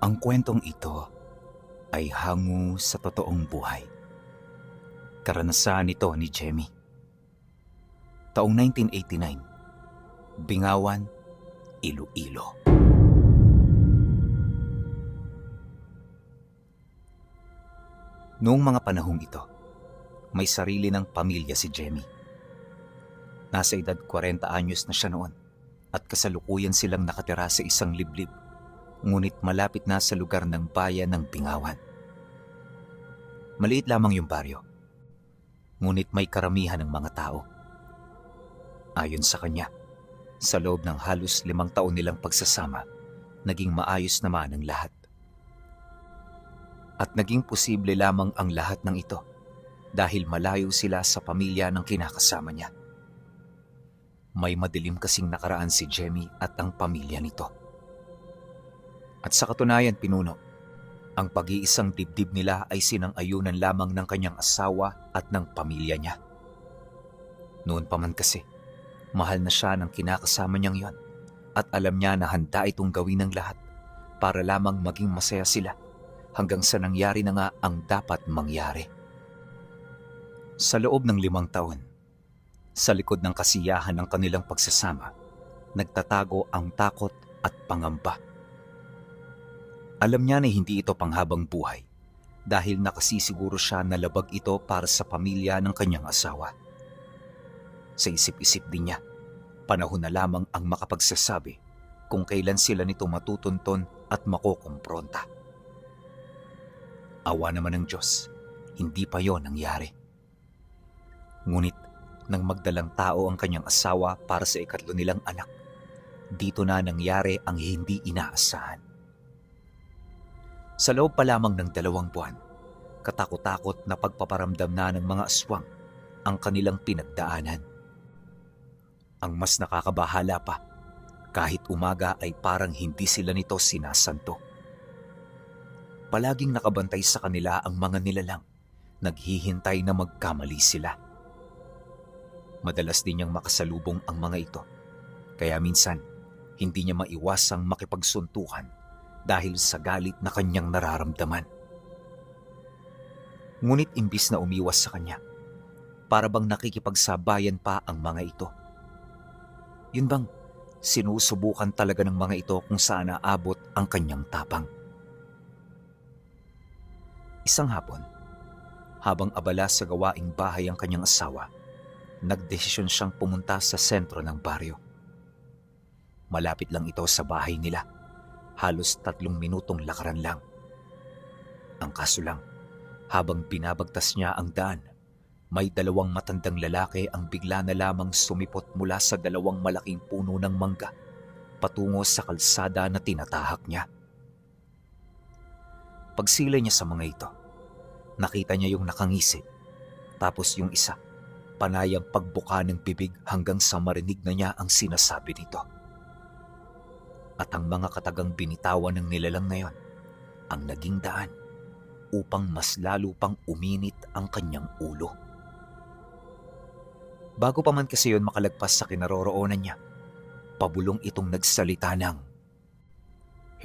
Ang kwentong ito ay hango sa totoong buhay. Karanasan ito ni Jemmy. Taong 1989, Bingawan, Iloilo. Noong mga panahong ito, may sarili ng pamilya si Jemmy. Nasa edad 40 anyos na siya noon at kasalukuyan silang nakatira sa isang liblib, ngunit malapit na sa lugar ng bayan ng Bingawan. Maliit lamang yung baryo, ngunit may karamihan ng mga tao. Ayon sa kanya, sa loob ng halos 5 taon nilang pagsasama, naging maayos naman ang lahat. At naging posible lamang ang lahat ng ito dahil malayo sila sa pamilya ng kinakasama niya. May madilim kasing nakaraan si Jemmy at ang pamilya nito. At sa katunayan, pinuno, ang pag-iisang dibdib nila ay sinang-ayunan lamang ng kanyang asawa at ng pamilya niya. Noon pa man kasi, mahal na siya ng kinakasama niyang yon at alam niya na handa itong gawin ng lahat para lamang maging masaya sila hanggang sa nangyari na nga ang dapat mangyari. Sa loob ng 5 taon, sa likod ng kasiyahan ng kanilang pagsasama, nagtatago ang takot at pangamba. Alam niya na hindi ito panghabang buhay dahil nakasisiguro siya na labag ito para sa pamilya ng kanyang asawa. Sa isip-isip din niya, panahon na lamang ang makapagsasabi kung kailan sila nito matutunton at makukumpronta. Awa naman ng Diyos, hindi pa yon nangyari. Ngunit nang magdalang tao ang kanyang asawa para sa 3 nilang anak, dito na nangyari ang hindi inaasahan. Sa loob pa lamang ng 2 buwan, katakot-takot na pagpaparamdam na ng mga aswang ang kanilang pinagdaanan. Ang mas nakakabahala pa, kahit umaga ay parang hindi sila nito sinasanto. Palaging nakabantay sa kanila ang mga nilalang, naghihintay na magkamali sila. Madalas din niyang makasalubong ang mga ito, kaya minsan hindi niya maiwasang makipagsuntukan dahil sa galit na kanyang nararamdaman. Ngunit imbis na umiwas sa kanya, para bang nakikipagsabayan pa ang mga ito. Yun bang sinusubukan talaga ng mga ito kung saan aabot ang kanyang tapang. Isang hapon, habang abala sa gawaing bahay ang kanyang asawa, nagdesisyon siyang pumunta sa sentro ng baryo. Malapit lang ito sa bahay nila, halos 3 minutong lakaran lang. Ang kaso lang, habang binabagtas niya ang daan, may 2 matandang lalaki ang bigla na lamang sumipot mula sa 2 malaking puno ng mangga patungo sa kalsada na tinatahak niya. Pagsila niya sa mga ito, nakita niya yung nakangisi, tapos yung isa, panayang pagbuka ng bibig hanggang sa marinig na niya ang sinasabi nito. At ang mga katagang binitawan ng nilalang na yon ang naging daan upang mas lalo pang uminit ang kanyang ulo. Bago pa man kasi yon makalagpas sa kinaroroonan niya, pabulong itong nagsalita ng,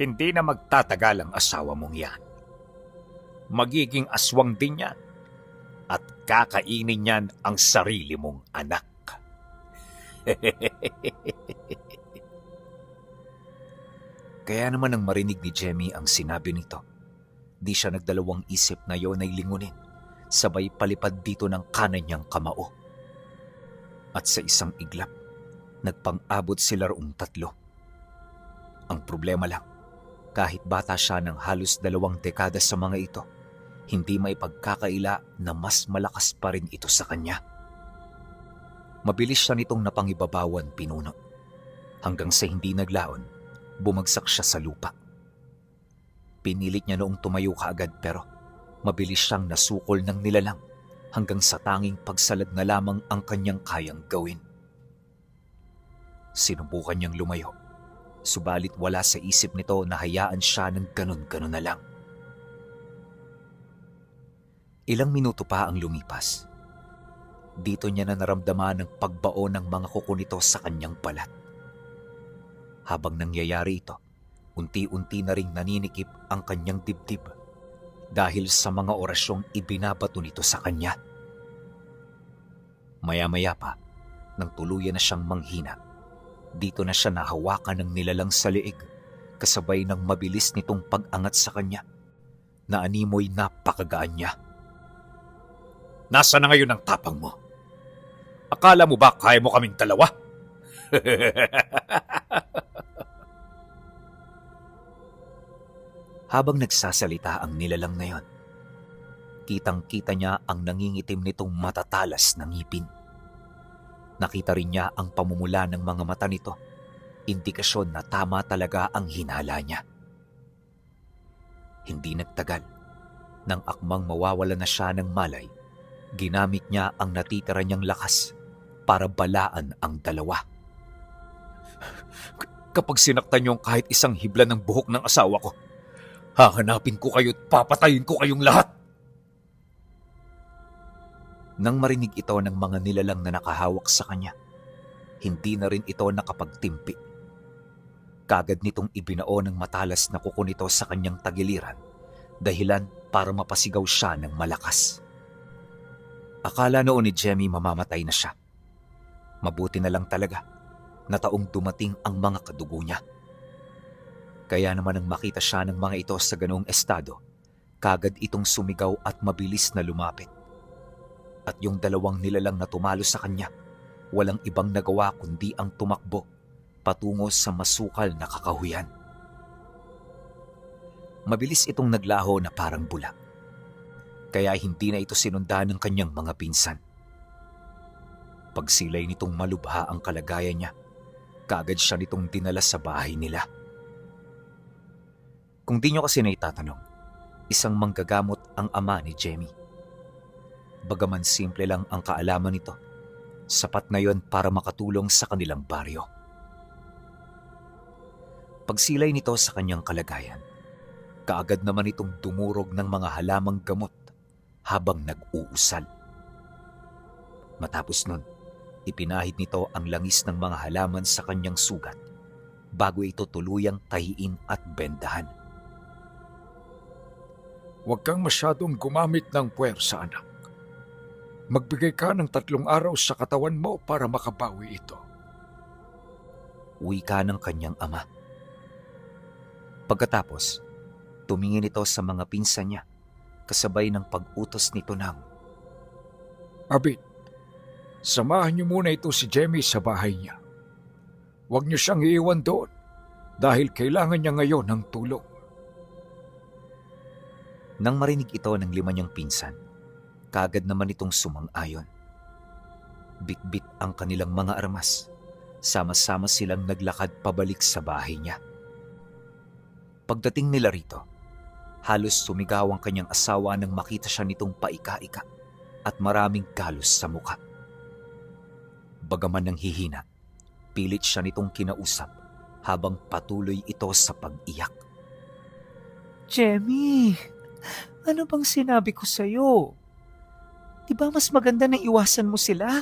"Hindi na magtatagal ang asawa mong yan. Magiging aswang din yan at kakainin niyan ang sarili mong anak." Kaya naman nang marinig ni Jemmy ang sinabi nito, di siya nagdalawang isip na yon ay lingunin, sabay palipad dito ng kanan niyang kamao. At sa isang iglap, nagpang-abot sila roong 3. Ang problema lang, kahit bata siya ng halos 2 dekada sa mga ito, hindi may pagkakaila na mas malakas pa rin ito sa kanya. Mabilis siya nitong napangibabawan, pinuno. Hanggang sa hindi naglaon, bumagsak siya sa lupa. Pinilit niya noong tumayo kaagad pero mabilis siyang nasukol ng nilalang hanggang sa tanging pagsalad na lamang ang kanyang kayang gawin. Sinubukan niyang lumayo, subalit wala sa isip nito na hayaan siya ng ganun-ganun na lang. Ilang minuto pa ang lumipas. Dito niya na naramdaman ang pagbao ng mga kuko nito sa kanyang balat. Habang nangyayari ito, Unti-unti na ring naninikip ang kanyang dibdib dahil sa mga orasyong ibinabato nito sa kanya. Maya-maya pa, nang tuluyan na siyang manghina, dito na siya nahawakan ng nilalang sa leeg kasabay ng mabilis nitong pag-angat sa kanya na animoy napakagaan niya. Nasaan na ngayon ang tapang mo? Akala mo ba kaya mo kaming dalawa? Habang nagsasalita ang nilalang na yon, kitang-kita niya ang nangingitim nitong matatalas na ngipin. Nakita rin niya ang pamumula ng mga mata nito, indikasyon na tama talaga ang hinala niya. Hindi nagtagal, nang akmang mawawala na siya ng malay, ginamit niya ang natitira niyang lakas para balaan ang dalawa. Kapag sinaktan niyo kahit isang hibla ng buhok ng asawa ko, hahanapin ko kayo at papatayin ko kayong lahat. Nang marinig ito ng mga nilalang na nakahawak sa kanya, hindi na rin ito nakapagtimpi. Kagad nitong ibinao ng matalas na kuko nito sa kanyang tagiliran, dahilan para mapasigaw siya ng malakas. Akala noon ni Jemmy mamamatay na siya. Mabuti na lang talaga na taong dumating ang mga kadugo niya. Kaya naman nang makita siya ng mga ito sa ganoong estado, kagad itong sumigaw at mabilis na lumapit. At yung dalawang nilalang na tumalo sa kanya, walang ibang nagawa kundi ang tumakbo patungo sa masukal na kakahuyan. Mabilis itong naglaho na parang bula, kaya hindi na ito sinundan ng kanyang mga pinsan. Pagsilay nitong malubha ang kalagayan niya, kaagad siya nitong dinala sa bahay nila. Kung di nyo kasi naitatanong, isang manggagamot ang ama ni Jemmy. Bagaman simple lang ang kaalaman nito, sapat na yon para makatulong sa kanilang baryo. Pagsilay nito sa kanyang kalagayan, kaagad naman itong dumurog ng mga halamang gamot habang nag-uusal. Matapos nun, ipinahid nito ang langis ng mga halaman sa kanyang sugat bago ito tuluyang tahiin at bendahan. Huwag kang masyadong gumamit ng puwersa, anak. Magbigay ka ng 3 araw sa katawan mo para makabawi ito. Wika ng kanyang ama. Pagkatapos, tumingin ito sa mga pinsan niya, kasabay ng pag-utos nito ng, Abit, samahan niyo muna ito si Jemmy sa bahay niya. Huwag niyo siyang iiwan doon dahil kailangan niya ngayon ng tulong. Nang marinig ito ng 5 niyang pinsan, kaagad naman itong sumang-ayon. Bitbit ang kanilang mga armas, sama-sama silang naglakad pabalik sa bahay niya. Pagdating nila rito, halos sumigaw ang kanyang asawa nang makita siya nitong paika-ika at maraming galos sa mukha. Bagaman nang hihina, pilit siya nitong kinausap habang patuloy ito sa pag-iyak. Jemmy, ano bang sinabi ko sa'yo? Di ba mas maganda na iwasan mo sila?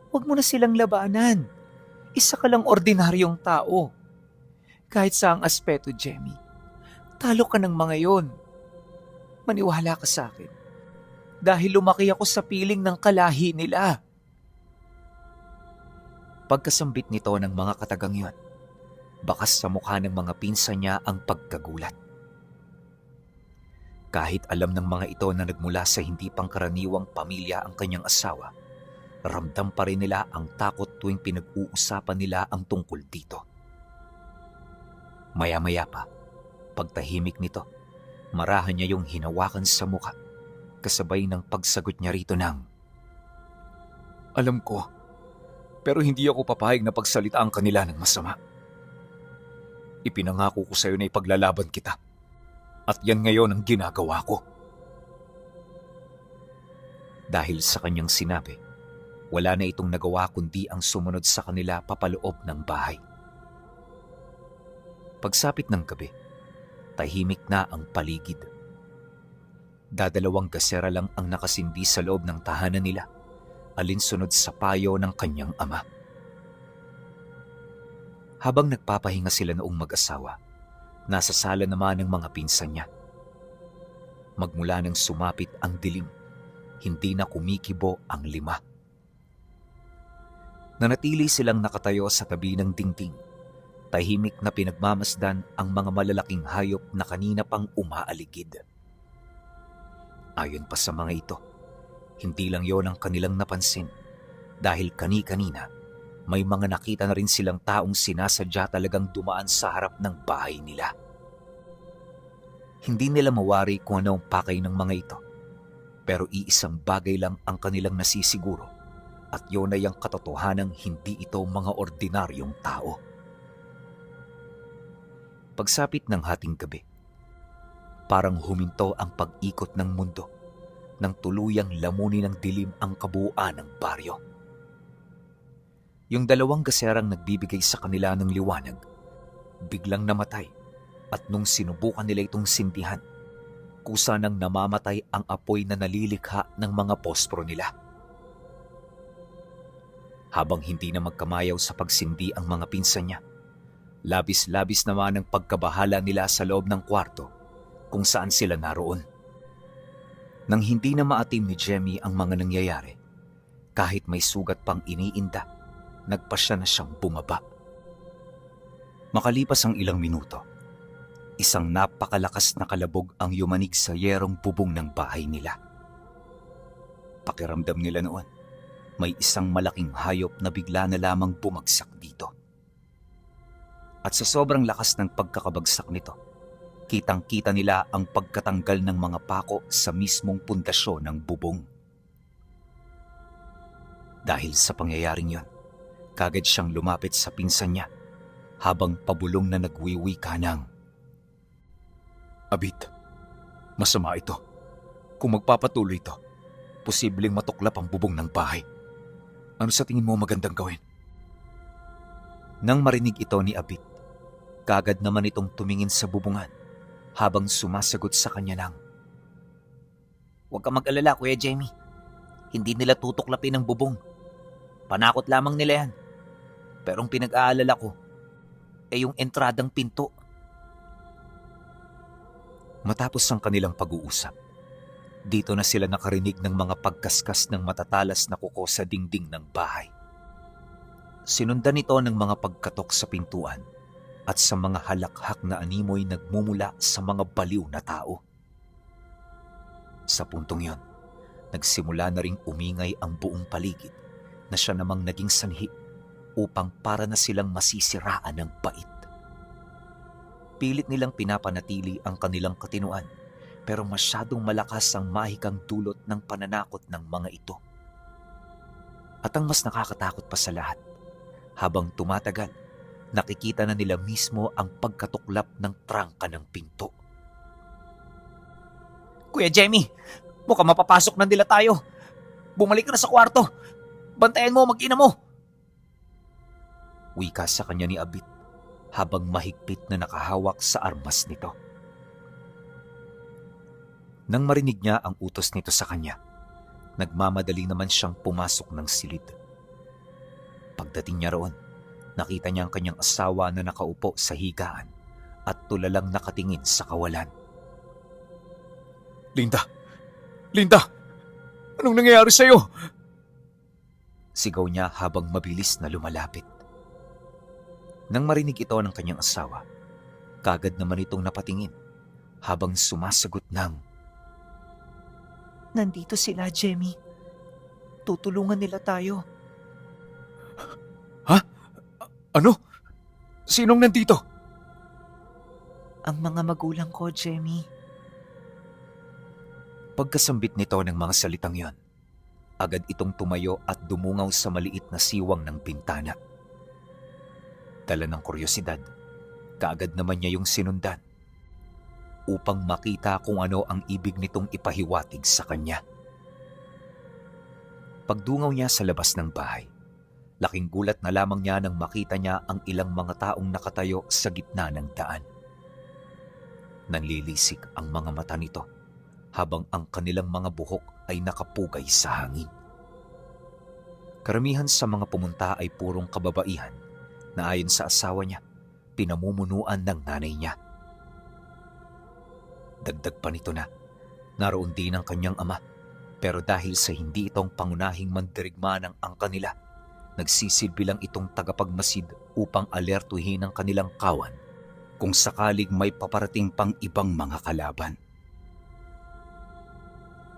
Huwag mo na silang labanan. Isa ka lang ordinaryong tao. Kahit sa ang aspeto, Jemmy, talo ka ng mga yon. Maniwala ka sa akin. Dahil lumaki ako sa piling ng kalahi nila. Pagkasambit nito ng mga katagang yon, bakas sa mukha ng mga pinsan niya ang pagkagulat. Kahit alam ng mga ito na nagmula sa hindi pangkaraniwang pamilya ang kanyang asawa, ramdam pa rin nila ang takot tuwing pinag-uusapan nila ang tungkol dito. Maya-maya pa, pagtahimik nito, marahan niya yung hinawakan sa mukha, kasabay ng pagsagot niya rito ng, Alam ko, pero hindi ako papayag na pagsalita ang kanila ng masama. Ipinangako ko sa iyo na ipaglalaban kita. At yan ngayon ang ginagawa ko. Dahil sa kanyang sinabi, wala na itong nagawa kundi ang sumunod sa kanila papaloob ng bahay. Pagsapit ng gabi, tahimik na ang paligid. Dadalawang gasera lang ang nakasindi sa loob ng tahanan nila, alinsunod sa payo ng kanyang ama. Habang nagpapahinga sila noong mag-asawa, Nasa sala naman ng mga pinsan niya. Magmula nang sumapit ang dilim, hindi na kumikibo ang 5. Nanatili silang nakatayo sa tabi ng dingding. Tahimik na pinagmamasdan ang mga malalaking hayop na kanina pang umaaligid. Ayon pa sa mga ito, hindi lang yon ang kanilang napansin dahil kani-kanina may mga nakita na rin silang taong sinasadya talagang dumaan sa harap ng bahay nila. Hindi nila mawari kung ano ang pakay ng mga ito, pero iisang bagay lang ang kanilang nasisiguro at yon ay ang katotohanang hindi ito mga ordinaryong tao. Pagsapit ng hating gabi, parang huminto ang pag-ikot ng mundo nang tuluyang lamunin ng dilim ang kabuuan ng baryo. Yung 2 gaserang nagbibigay sa kanila ng liwanag, biglang namatay at nung sinubukan nila itong sindihan, kusa nang namamatay ang apoy na nalilikha ng mga posporo nila. Habang hindi na magkamayaw sa pagsindi ang mga pinsan niya, labis-labis naman ang pagkabahala nila sa loob ng kwarto kung saan sila naroon. Nang hindi na maatim ni Jemmy ang mga nangyayari, kahit may sugat pang iniinda, nagpasya na siyang bumaba. Makalipas ang ilang minuto, isang napakalakas na kalabog ang yumanig sa yerong bubong ng bahay nila. Pakiramdam nila noon, may isang malaking hayop na bigla na lamang bumagsak dito. At sa sobrang lakas ng pagkakabagsak nito, kitang-kita nila ang pagkatanggal ng mga pako sa mismong pundasyon ng bubong. Dahil sa pangyayaring yon, kagad siyang lumapit sa pinsan niya habang pabulong na nagwiwika ng, Abit, masama ito. Kung magpapatuloy ito, posibleng matuklap ang bubong ng bahay. Ano sa tingin mo magandang gawin? Nang marinig ito ni Abit, kagad naman itong tumingin sa bubungan habang sumasagot sa kanya ng, "Huwag kang mag-alala, Kuya Jamie. Hindi nila tutuklapin ang bubong. Panakot lamang nila yan. Pero ang pinag-aalala ko ay yung entradang pinto." Matapos ang kanilang pag-uusap, dito na sila nakarinig ng mga pagkaskas ng matatalas na kuko sa dingding ng bahay. Sinundan ito ng mga pagkatok sa pintuan at sa mga halakhak na animoy nagmumula sa mga baliw na tao. Sa puntong yon, nagsimula na ring umingay ang buong paligid na siya namang naging sanhi upang para na silang masisiraan ng bait. Pilit nilang pinapanatili ang kanilang katinuan pero masyadong malakas ang mahikang dulot ng pananakot ng mga ito. At ang mas nakakatakot pa sa lahat, habang tumatagal, nakikita na nila mismo ang pagkatuklap ng trangka ng pinto. "Kuya Jamie, mukhang mapapasok na nila tayo. Bumalik ka na sa kwarto. Bantayan mo, mag-ina mo." Wika sa kanya ni Abit habang mahigpit na nakahawak sa armas nito. Nang marinig niya ang utos nito sa kanya, nagmamadali naman siyang pumasok ng silid. Pagdating niya roon, nakita niya ang kanyang asawa na nakaupo sa higaan at tulalang nakatingin sa kawalan. Linda! Linda! Anong nangyayari sa'yo? Sigaw niya habang mabilis na lumalapit. Nang marinig ito ng kanyang asawa, kagad naman itong napatingin habang sumasagot ng, Nandito sila, Jamie. Tutulungan nila tayo. Ha? Ano? Sinong nandito? Ang mga magulang ko, Jamie. Pagkasambit nito ng mga salitang yon, agad itong tumayo at dumungaw sa maliit na siwang ng bintana. Dala ng kuryosidad, kaagad naman niya yung sinundan upang makita kung ano ang ibig nitong ipahiwatig sa kanya. Pagdungaw niya sa labas ng bahay, laking gulat na lamang niya nang makita niya ang ilang mga taong nakatayo sa gitna ng daan. Nanlilisik ang mga mata nito habang ang kanilang mga buhok ay nakapugay sa hangin. Karamihan sa mga pumunta ay purong kababaihan na ayon sa asawa niya, pinamumunuan ng nanay niya. Dagdag pa nito na naroon din ang kanyang ama, pero dahil sa hindi itong pangunahing mandirigma ng angka nila, nagsisilbi lang itong tagapagmasid upang alertuhin ang kanilang kawan kung sakaling may paparating pang ibang mga kalaban.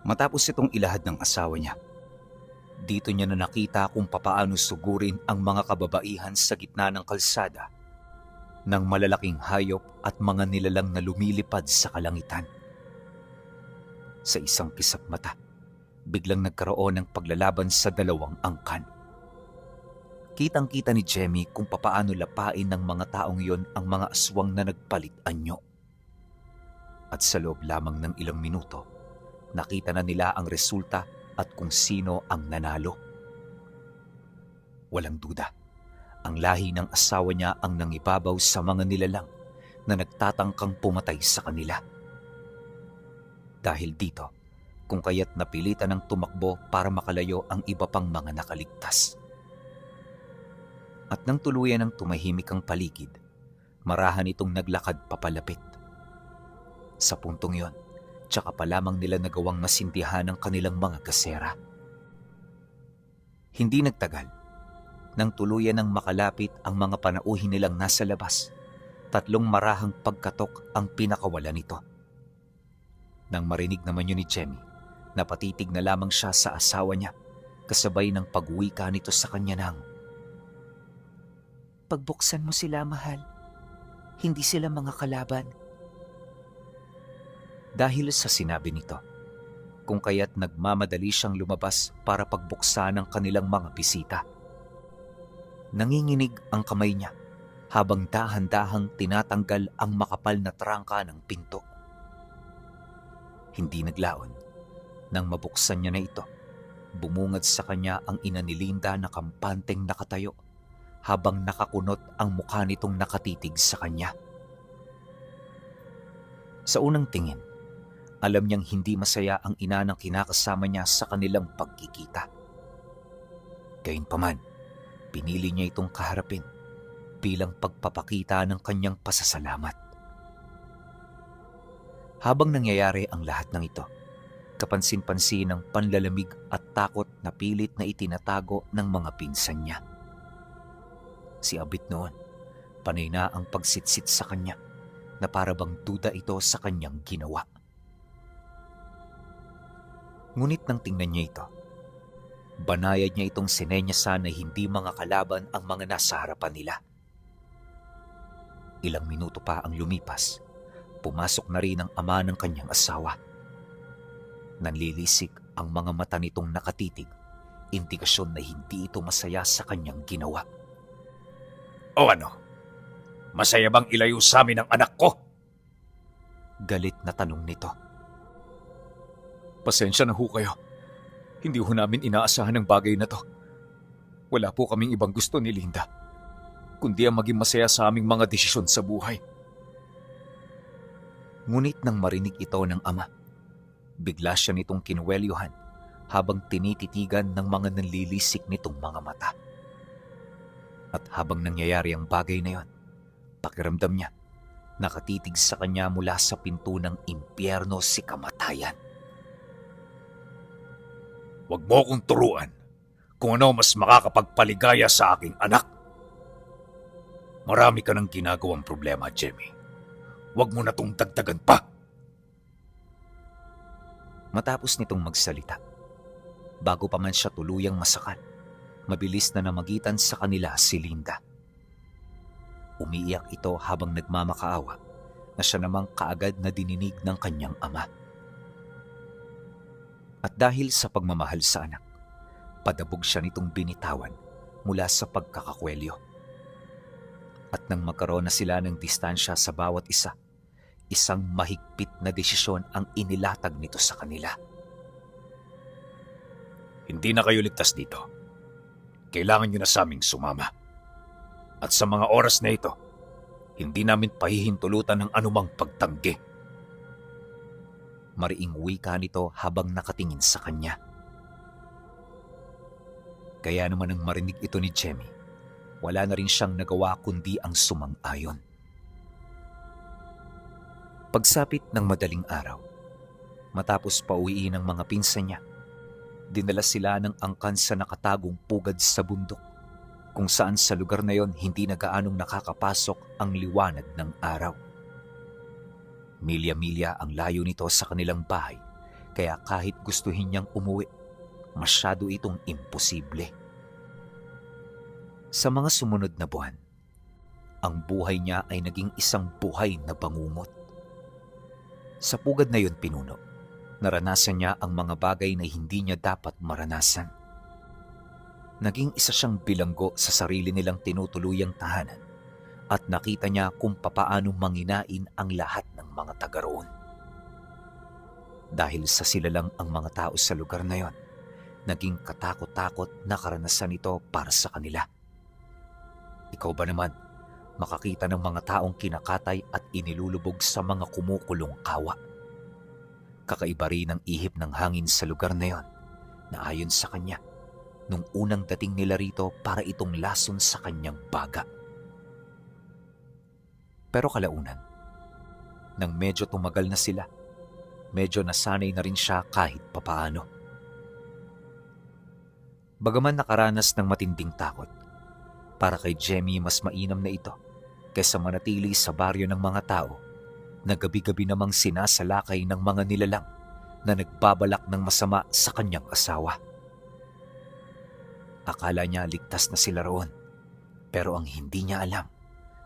Matapos itong ilahad ng asawa niya, dito niya na nakita kung papaano sugurin ang mga kababaihan sa gitna ng kalsada ng malalaking hayop at mga nilalang na lumilipad sa kalangitan. Sa isang kisap mata, biglang nagkaroon ng paglalaban sa dalawang angkan. Kitang-kita ni Jemmy kung papaano lapain ng mga taong yon ang mga aswang na nagpalit anyo. At sa loob lamang ng ilang minuto, nakita na nila ang resulta at kung sino ang nanalo. Walang duda, ang lahi ng asawa niya ang nangibabaw sa mga nilalang na nagtatangkang pumatay sa kanila. Dahil dito, kung kaya't napilitan ng tumakbo para makalayo ang iba pang mga nakaligtas. At nang tuluyan ng tumahimik ang paligid, marahan itong naglakad papalapit. Sa puntong yon, tsaka pa lamang nila nagawang masintihan ang kanilang mga kasera. Hindi nagtagal, nang tuluyan ng makalapit ang mga panauhin nilang nasa labas, 3 marahang pagkatok ang pinakawala nito. Nang marinig naman yun ni Jemmy, napatitig na lamang siya sa asawa niya, kasabay ng pag-uwika nito sa kanya ng, Pagbuksan mo sila, mahal. Hindi sila mga kalaban. Dahil sa sinabi nito, kung kaya't nagmamadali siyang lumabas para pagbuksan ang kanilang mga bisita. Nanginginig ang kamay niya habang dahan-dahang tinatanggal ang makapal na trangka ng pinto. Hindi naglaon. Nang mabuksan niya na ito, bumungad sa kanya ang ina ni Linda na kampanteng nakatayo habang nakakunot ang mukha nitong nakatitig sa kanya. Sa unang tingin, alam niyang hindi masaya ang ina ng kinakasama niya sa kanilang pagkikita. Gayunpaman, pinili niya itong kaharapin bilang pagpapakita ng kanyang pasasalamat. Habang nangyayari ang lahat ng ito, kapansin-pansin ang panlalamig at takot na pilit na itinatago ng mga pinsan niya. Si Abit noon, panay na ang pagsitsit sa kanya na para bang duda ito sa kanyang ginawa. Ngunit nang tingnan niya ito, banayad niya itong sinenyasan na hindi mga kalaban ang mga nasa harapan nila. Ilang minuto pa ang lumipas, pumasok na rin ang ama ng kanyang asawa. Nanlilisik ang mga mata nitong nakatitig, indikasyon na hindi ito masaya sa kanyang ginawa. O ano? Masaya bang ilayo sa amin ang anak ko? Galit na tanong nito. Pasensya na ho kayo. Hindi ho namin inaasahan ang bagay na to. Wala po kaming ibang gusto ni Linda, kundi ang maging masaya sa aming mga desisyon sa buhay. Ngunit nang marinig ito ng ama, bigla siya nitong kinuwelyuhan habang tinititigan ng mga nanlilisik nitong mga mata. At habang nangyayari ang bagay na yon, pakiramdam niya, nakatitig sa kanya mula sa pinto ng impyerno si kamatayan. Huwag mo akong turuan kung ano mas makakapagpaligaya sa aking anak. Marami ka ng ginagawang problema, Jemmy. Huwag mo na tong dagdagan pa. Matapos nitong magsalita, bago pa man siya tuluyang masakal, mabilis na namagitan sa kanila si Linda. Umiiyak ito habang nagmamakaawa na siya namang kaagad na dininig ng kanyang ama. At dahil sa pagmamahal sa anak, padabog siya nitong binitawan mula sa pagkakakwelyo. At nang magkaroon na sila ng distansya sa bawat isa, isang mahigpit na desisyon ang inilatag nito sa kanila. Hindi na kayo ligtas dito. Kailangan nyo na sa aming sumama. At sa mga oras na ito, hindi namin pahihintulutan ng anumang pagtanggi. Mariing wika nito habang nakatingin sa kanya. Kaya naman nang marinig ito ni Jemmy, wala na rin siyang nagawa kundi ang sumang-ayon. Pagsapit ng madaling araw, matapos pauwiin ng mga pinsan niya, dinala sila ng angkan sa nakatagong pugad sa bundok, kung saan sa lugar na yon hindi na gaanong nakakapasok ang liwanag ng araw. Milya-milya ang layo nito sa kanilang bahay, kaya kahit gustuhin niyang umuwi, masyado itong imposible. Sa mga sumunod na buwan, ang buhay niya ay naging isang buhay na bangungot. Sa pugad na yon pinuno, naranasan niya ang mga bagay na hindi niya dapat maranasan. Naging isa siyang bilanggo sa sarili nilang tinutuluyang tahanan at nakita niya kung papaano manginain ang lahat ng mga taga roon. Dahil sa sila lang ang mga tao sa lugar na yon, naging katakot-takot na karanasan ito para sa kanila. Ikaw ba naman, makakita ng mga taong kinakatay at inilulubog sa mga kumukulong kawa? Kakaiba rin ang ihip ng hangin sa lugar na yon, na ayon sa kanya, nung unang dating nila rito para itong lason sa kanyang baga. Pero kalaunan, nang medyo tumagal na sila, medyo nasanay na rin siya kahit papaano. Bagaman nakaranas ng matinding takot, para kay Jemmy mas mainam na ito kaysa manatili sa baryo ng mga tao na gabi-gabi namang sinasalakay ng mga nilalang na nagbabalak ng masama sa kanyang asawa. Akala niya ligtas na sila roon, pero ang hindi niya alam,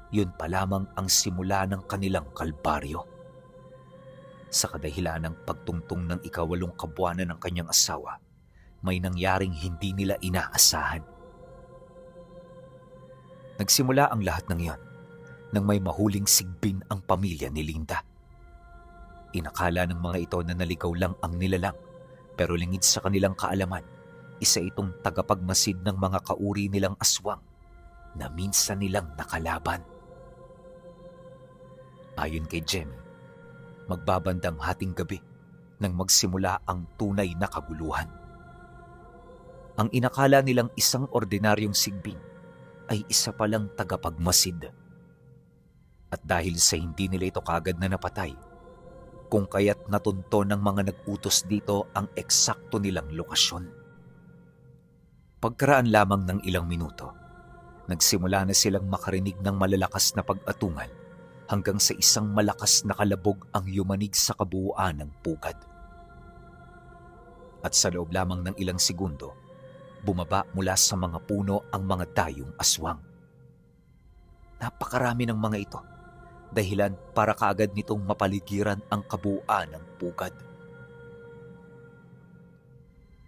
yun pa lamang ang simula ng kanilang kalbaryo. Sa kadahilan ng pagtungtong ng ika-8 kabuwanan ng kanyang asawa, may nangyaring hindi nila inaasahan. Nagsimula ang lahat ng iyon nang may mahuling sigbin ang pamilya ni Linda. Inakala ng mga ito na naligaw lang ang nilalang, pero lingid sa kanilang kaalaman, isa itong tagapagmasid ng mga kauri nilang aswang na minsan nilang nakalaban. Ayon kay Jemmy, magbabandang hating gabi nang magsimula ang tunay na kaguluhan. Ang inakala nilang isang ordinaryong sigbin ay isa palang tagapagmasid. At dahil sa hindi nila ito kagad na napatay, kung kaya't natunto ng mga nag-utos dito ang eksakto nilang lokasyon. Pagkaraan lamang ng ilang minuto, nagsimula na silang makarinig ng malalakas na pag-atungal hanggang sa isang malakas na kalabog ang yumanig sa kabuuan ng pugad. At sa loob lamang ng ilang segundo, bumaba mula sa mga puno ang mga dayong aswang. Napakarami ng mga ito, dahilan para kaagad nitong mapaligiran ang kabuuan ng pugad.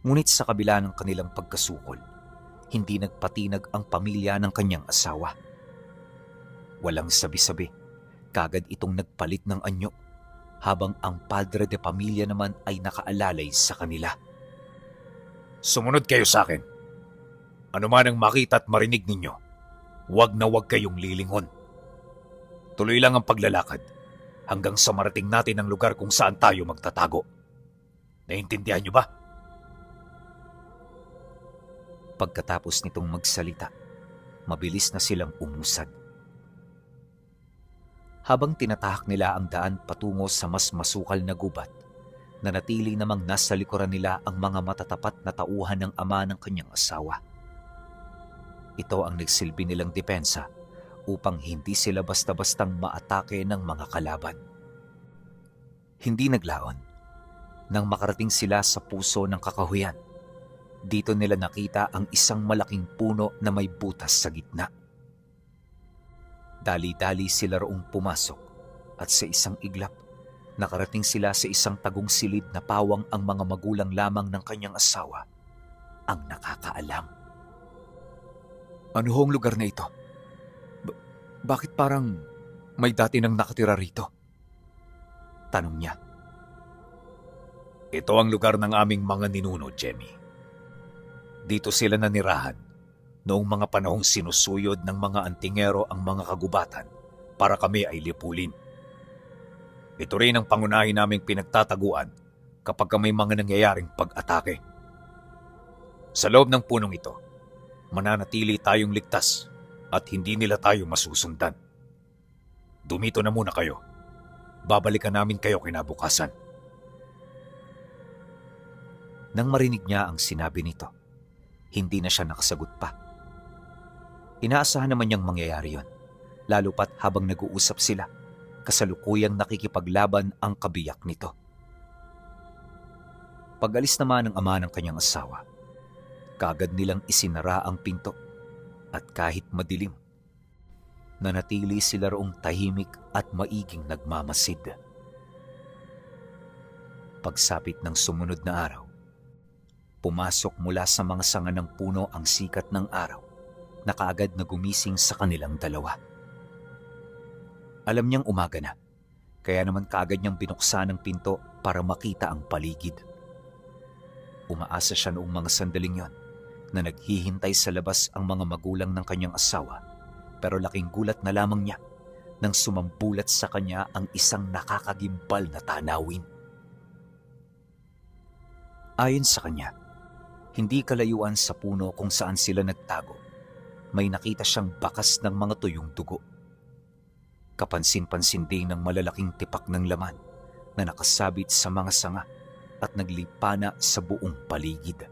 Ngunit sa kabila ng kanilang pagkasukol, hindi nagpatinag ang pamilya ng kanyang asawa. Walang sabi-sabi, kaagad itong nagpalit ng anyo, habang ang padre de pamilya naman ay nakaalalay sa kanila. Sumunod kayo sa akin. Ano man ang makita at marinig ninyo, huwag na huwag kayong lilingon. Tuloy lang ang paglalakad hanggang sa marating natin ang lugar kung saan tayo magtatago. Naintindihan niyo ba? Pagkatapos nitong magsalita, mabilis na silang umusad. Habang tinatahak nila ang daan patungo sa mas masukal na gubat, nanatili namang nasa likuran nila ang mga matatapat na tauhan ng ama ng kanyang asawa. Ito ang nagsilbi nilang depensa upang hindi sila basta-bastang maatake ng mga kalaban. Hindi naglaon. Nang makarating sila sa puso ng kakahuyan, dito nila nakita ang isang malaking puno na may butas sa gitna. Dali-dali sila roong pumasok at sa isang iglap, nakarating sila sa isang tagong silid na pawang ang mga magulang lamang ng kanyang asawa ang nakakaalam. Ano hong lugar na ito? Bakit parang may dati nang nakatira rito? Tanong niya. Ito ang lugar ng aming mga ninuno, Jemmy. Dito sila nanirahan noong mga panahong sinusuyod ng mga antingero ang mga kagubatan para kami ay lipulin. Ito rin ang pangunahin naming pinagtataguan kapag may mga nangyayaring pag-atake. Sa loob ng punong ito, mananatili tayong ligtas at hindi nila tayo masusundan. Dumito na muna kayo Babalikan namin kayo kinabukasan. Nang marinig niya ang sinabi nito, hindi na siya nakasagot pa. Inaasahan naman niyang mangyayari yon, lalo pat habang nag-uusap sila, kasalukuyang nakikipaglaban ang kabiyak nito. Pag-alis naman ng ama ng kanyang asawa, kaagad nilang isinara ang pinto at kahit madilim, nanatili sila roong tahimik at maiging nagmamasid. Pagsapit ng sumunod na araw, pumasok mula sa mga sanga ng puno ang sikat ng araw na kaagad na gumising sa kanilang dalawa. Alam niyang umaga na, kaya naman kaagad niyang binuksan ang pinto para makita ang paligid. Umaasa siya noong mga sandaling yon na naghihintay sa labas ang mga magulang ng kanyang asawa, pero laking gulat na lamang niya nang sumambulat sa kanya ang isang nakakagimbal na tanawin. Ayon sa kanya, hindi kalayuan sa puno kung saan sila nagtago, may nakita siyang bakas ng mga tuyong dugo. Kapansin-pansin din ng malalaking tipak ng laman na nakasabit sa mga sanga at naglipana sa buong paligid.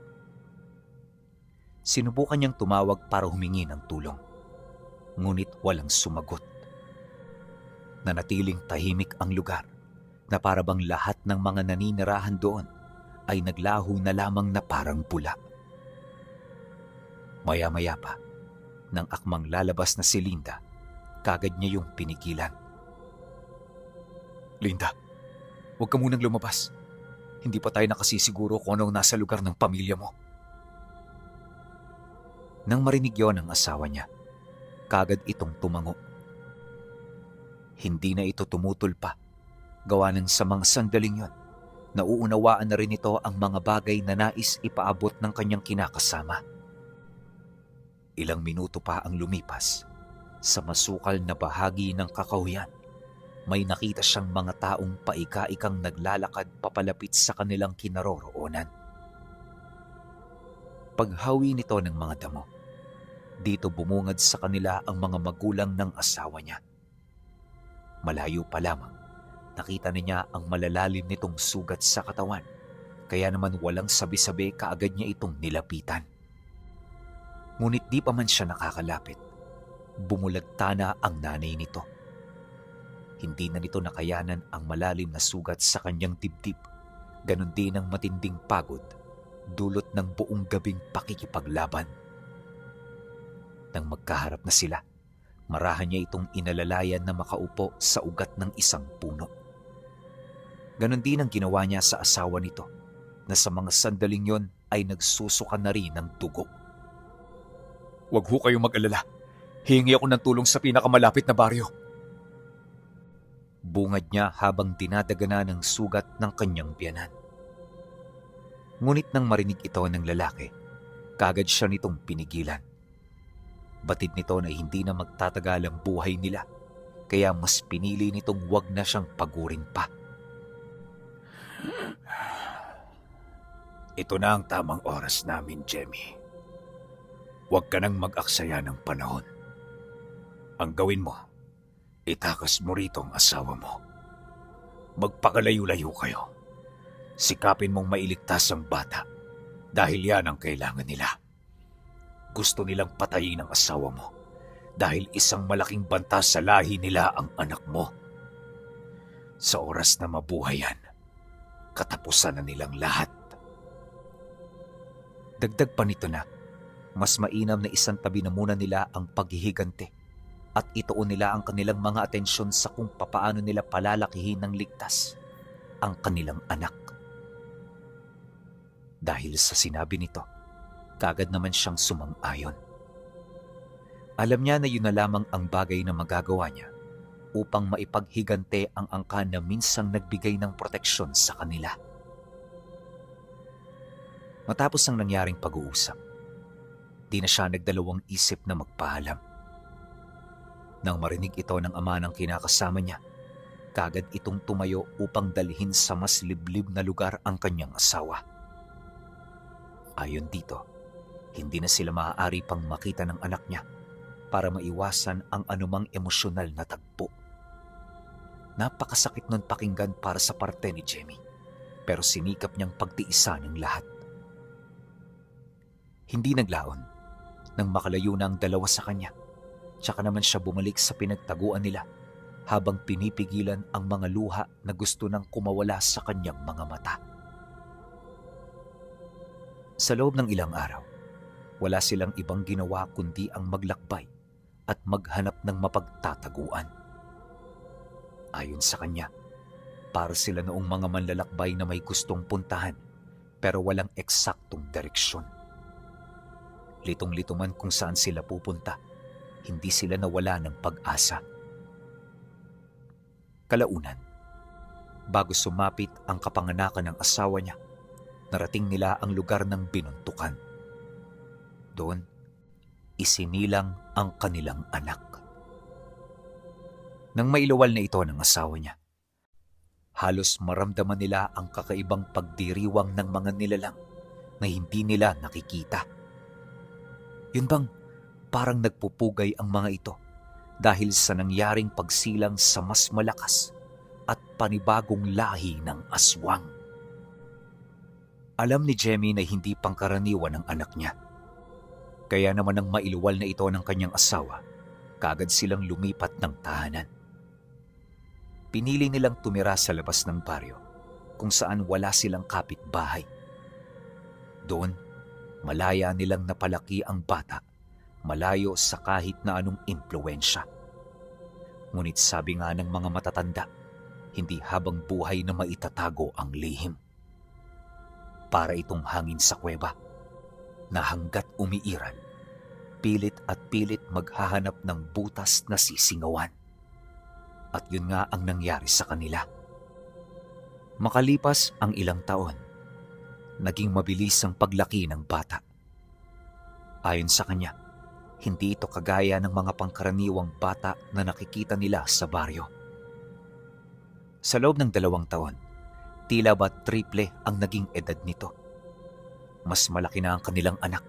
Sinubukan niyang tumawag para humingi ng tulong, ngunit walang sumagot. Nanatiling tahimik ang lugar na para bang lahat ng mga naninirahan doon ay naglaho na lamang na parang pula. Maya-maya pa, nang akmang lalabas na si Linda, kagad niya yung pinigilan. Linda, huwag ka munang lumabas. Hindi pa tayo nakasisiguro kung anong nasa lugar ng pamilya mo. Nang marinig yon ng asawa niya, kagad itong tumango. Hindi na ito tumutol pa, gawa ng sa mga sandaling yon, nauunawaan na rin ito ang mga bagay na nais ipaabot ng kanyang kinakasama. Ilang minuto pa ang lumipas, sa masukal na bahagi ng kakahuyan, may nakita siyang mga taong paika-ikang naglalakad papalapit sa kanilang kinaroroonan. Paghawi nito ng mga damo, dito bumungad sa kanila ang mga magulang ng asawa niya. Malayo pa lamang, nakita niya ang malalalim nitong sugat sa katawan, kaya naman walang sabi-sabi kaagad niya itong nilapitan. Ngunit di pa man siya nakakalapit, bumulagta na ang nanay nito. Hindi na nito nakayanan ang malalim na sugat sa kanyang dibdib, ganon din ang matinding pagod, dulot ng buong gabing pakikipaglaban. Nang magkaharap na sila, marahan niya itong inalalayan na makaupo sa ugat ng isang puno. Ganon din ang ginawa niya sa asawa nito, na sa mga sandaling yon ay nagsusuka na rin ng dugo. Huwag ho kayong mag-alala. Hihingi ako ng tulong sa pinakamalapit na baryo. Bungad niya habang dinadagana ng sugat ng kanyang biyanan. Ngunit nang marinig ito ng lalaki, kagad siya nitong pinigilan. Batid nito na hindi na magtatagal ang buhay nila, kaya mas pinili nitong wag na siyang pagurin pa. Ito na ang tamang oras namin, Jemmy. Huwag ka nang mag-aksaya ng panahon. Ang gawin mo, itakas mo rito ang asawa mo. Magpakalayo-layo kayo. Sikapin mong mailigtas ang bata dahil yan ang kailangan nila. Gusto nilang patayin ang asawa mo dahil isang malaking banta sa lahi nila ang anak mo. Sa oras na mabuhay yan, katapusan na nilang lahat. Dagdag pa nito na, mas mainam na isang tabi na muna nila ang paghihigante at ituon nila ang kanilang mga atensyon sa kung papaano nila palalakihin ng ligtas ang kanilang anak. Dahil sa sinabi nito, kagad naman siyang sumang-ayon. Alam niya na yun na lamang ang bagay na magagawa niya upang maipaghigante ang angkan na minsang nagbigay ng proteksyon sa kanila. Matapos ang nangyaring pag-uusap, di na siya nagdalawang isip na magpaalam. Nang marinig ito ng ama ng kinakasama niya, kagad itong tumayo upang dalhin sa mas liblib na lugar ang kanyang asawa. Ayon dito, hindi na sila maaari pang makita ng anak niya para maiwasan ang anumang emosyonal na tagpo. Napakasakit nun pakinggan para sa parte ni Jemmy, pero sinikap niyang pagtiisan ang lahat. Hindi naglaon nang makalayo na ang dalawa sa kanya, tsaka naman siya bumalik sa pinagtaguan nila habang pinipigilan ang mga luha na gusto nang kumawala sa kanyang mga mata. Sa loob ng ilang araw, wala silang ibang ginawa kundi ang maglakbay at maghanap ng mapagtataguan. Ayon sa kanya, para sila noong mga manlalakbay na may gustong puntahan pero walang eksaktong direksyon. Litong-lito man kung saan sila pupunta, hindi sila nawala ng pag-asa. Kalaunan, bago sumapit ang kapanganakan ng asawa niya, narating nila ang lugar ng binuntukan. Doon, isinilang ang kanilang anak. Nang mailuwal na ito ng asawa niya, halos maramdaman nila ang kakaibang pagdiriwang ng mga nilalang na hindi nila nakikita. Yun bang parang nagpupugay ang mga ito dahil sa nangyaring pagsilang sa mas malakas at panibagong lahi ng aswang. Alam ni Jemmy na hindi pangkaraniwan ang anak niya. Kaya naman nang mailuwal na ito ng kanyang asawa, kaagad silang lumipat ng tahanan. Pinili nilang tumira sa labas ng baryo kung saan wala silang kapitbahay. Doon, malaya nilang napalaki ang bata, malayo sa kahit na anong impluwensya. Ngunit sabi nga ng mga matatanda, hindi habang buhay na maitatago ang lihim. Para itong hangin sa kuweba, na hanggat umiiral, pilit at pilit maghahanap ng butas na sisingawan. At yun nga ang nangyari sa kanila. Makalipas ang ilang taon, naging mabilis ang paglaki ng bata. Ayon sa kanya, hindi ito kagaya ng mga pangkaraniwang bata na nakikita nila sa baryo. Sa loob ng 2 taon, tila ba triple ang naging edad nito. Mas malaki na ang kanilang anak,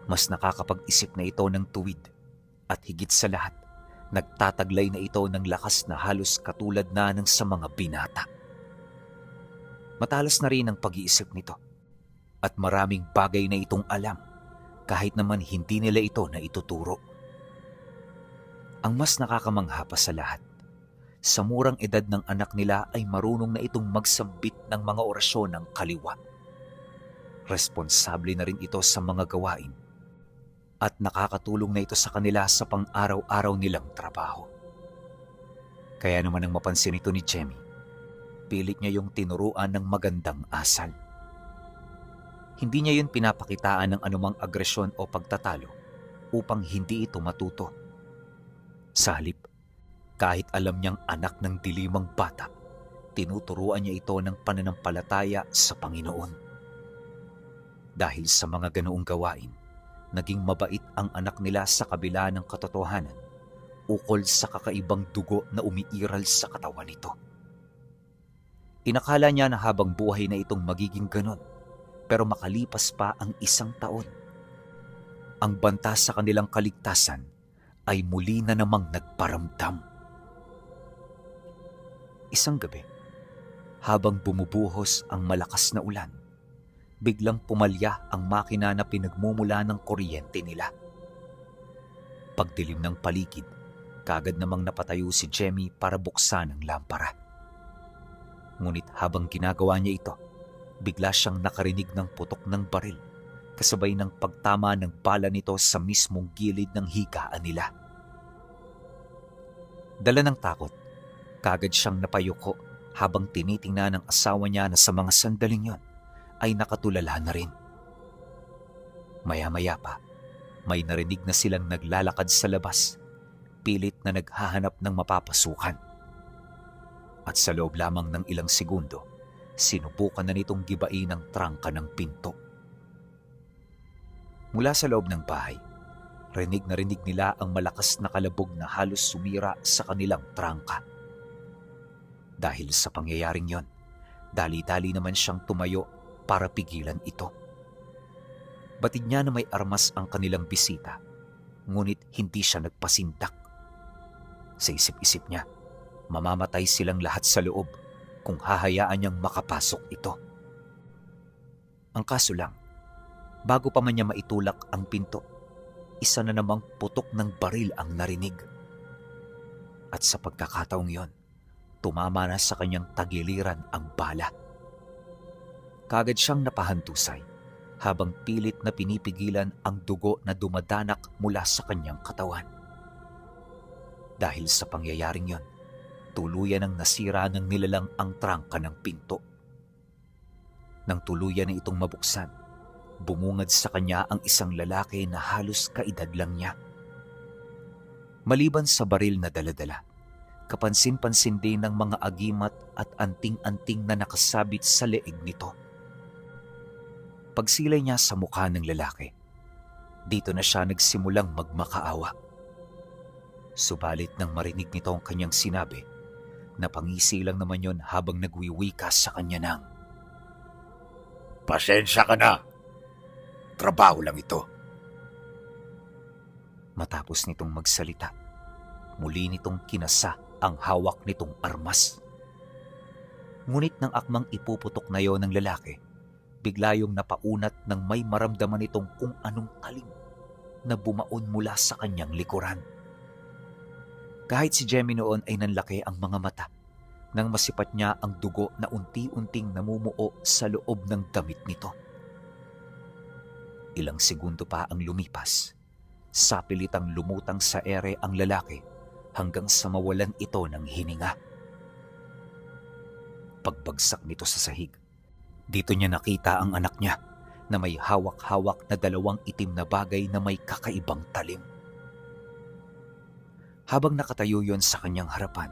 mas nakakapag-isip na ito ng tuwid, at higit sa lahat, nagtataglay na ito ng lakas na halos katulad na ng sa mga binata. Matalas na rin ang pag-iisip nito, at maraming bagay na itong alam, kahit naman hindi nila ito na ituturo. Ang mas nakakamangha pa sa lahat, sa murang edad ng anak nila ay marunong na itong magsambit ng mga orasyon ng kaliwa. Responsable na rin ito sa mga gawain at nakakatulong na ito sa kanila sa pang-araw-araw nilang trabaho. Kaya naman ang mapansin ito ni Jemmy, pilit niya yung tinuruan ng magandang asal. Hindi niya yun pinapakitaan ng anumang agresyon o pagtatalo upang hindi ito matuto. Sa halip, kahit alam niyang anak ng dilimang bata, tinuturuan niya ito ng pananampalataya sa Panginoon. Dahil sa mga ganoong gawain, naging mabait ang anak nila sa kabila ng katotohanan ukol sa kakaibang dugo na umiiral sa katawan nito. Inakala niya na habang buhay na itong magiging ganon, pero makalipas pa ang 1 taon, ang banta sa kanilang kaligtasan ay muli na namang nagparamdam. Isang gabi, habang bumubuhos ang malakas na ulan, biglang pumalya ang makina na pinagmumula ng kuryente nila. Pagdilim ng paligid, kaagad namang napatayo si Jemmy para buksan ang lampara. Ngunit habang ginagawa niya ito, bigla siyang nakarinig ng putok ng baril, kasabay ng pagtama ng bala nito sa mismong gilid ng higaan nila. Dala ng takot, kaagad siyang napayuko habang tinitingnan ng asawa niya na sa mga sandaling yon ay nakatulala na rin. Maya-maya pa, may narinig na silang naglalakad sa labas, pilit na naghahanap ng mapapasukan. At sa loob lamang ng ilang segundo, sinubukan na nitong gibain ang trangka ng pinto. Mula sa loob ng bahay, rinig na rinig nila ang malakas na kalabog na halos sumira sa kanilang trangka. Dahil sa pangyayaring yon, dali-dali naman siyang tumayo para pigilan ito. Batid niya na may armas ang kanilang bisita, ngunit hindi siya nagpasindak. Sa isip-isip niya, Mamamatay silang lahat sa loob kung hahayaan niyang makapasok ito. Ang kaso lang, bago pa man niya maitulak ang pinto, isa na namang putok ng baril ang narinig. At sa pagkakataong yon, tumama na sa kanyang tagiliran ang bala. Kagad siyang napahantusay habang pilit na pinipigilan ang dugo na dumadanak mula sa kanyang katawan. Dahil sa pangyayaring yon, tuluyan ang nasira ng nilalang ang trangka ng pinto. Nang tuluyan na itong mabuksan, bumungad sa kanya ang isang lalaki na halos kaedad lang niya. Maliban sa baril na daladala, kapansin-pansin din ng mga agimat at anting-anting na nakasabit sa leeg nito. Pagsilay niya sa mukha ng lalaki, dito na siya nagsimulang magmakaawa. Subalit nang marinig nito ang kanyang sinabi, napangisi lang naman yon habang nagwiwika sa kanya ng, Pasensya ka na. Trabaho lang ito. Matapos nitong magsalita, muli nitong kinasa ang hawak nitong armas. Ngunit nang akmang ipuputok na yon ng lalaki, bigla yung napaunat ng may maramdaman nitong kung anong talim na bumaon mula sa kanyang likuran. Kahit si Jemmy noon ay nanlaki ang mga mata nang masipat niya ang dugo na unti-unting namumuo sa loob ng damit nito. Ilang segundo pa ang lumipas. Sapilitang lumutang sa ere ang lalaki hanggang sa mawalan ito ng hininga. Pagbagsak nito sa sahig, dito niya nakita ang anak niya na may hawak-hawak na dalawang itim na bagay na may kakaibang talim. Habang nakatayo yon sa kanyang harapan,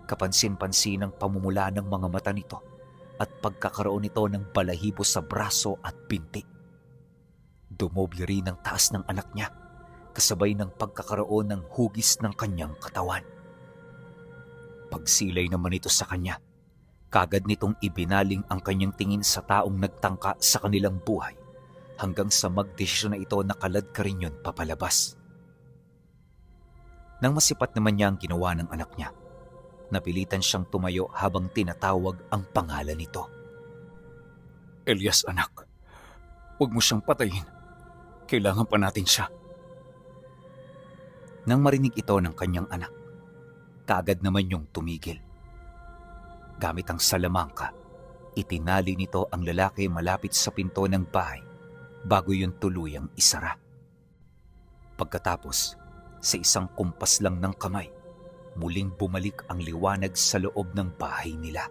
kapansin-pansin ang pamumula ng mga mata nito at pagkakaroon nito ng balahibo sa braso at binti. Dumoble rin ang taas ng anak niya, kasabay ng pagkakaroon ng hugis ng kanyang katawan. Pagsilay naman ito sa kanya, kagad nitong ibinaling ang kanyang tingin sa taong nagtangka sa kanilang buhay hanggang sa magdesisyon na ito nakalad ka rin yun papalabas. Nang masipat naman niya ang ginawa ng anak niya, napilitan siyang tumayo habang tinatawag ang pangalan nito. Elias, anak. Huwag mo siyang patayin. Kailangan pa natin siya. Nang marinig ito ng kanyang anak, kaagad naman yung tumigil. Gamit ang salamangka, itinali nito ang lalaki malapit sa pinto ng bahay bago yun tuluyang isara. Pagkatapos, sa isang kumpas lang ng kamay, muling bumalik ang liwanag sa loob ng bahay nila.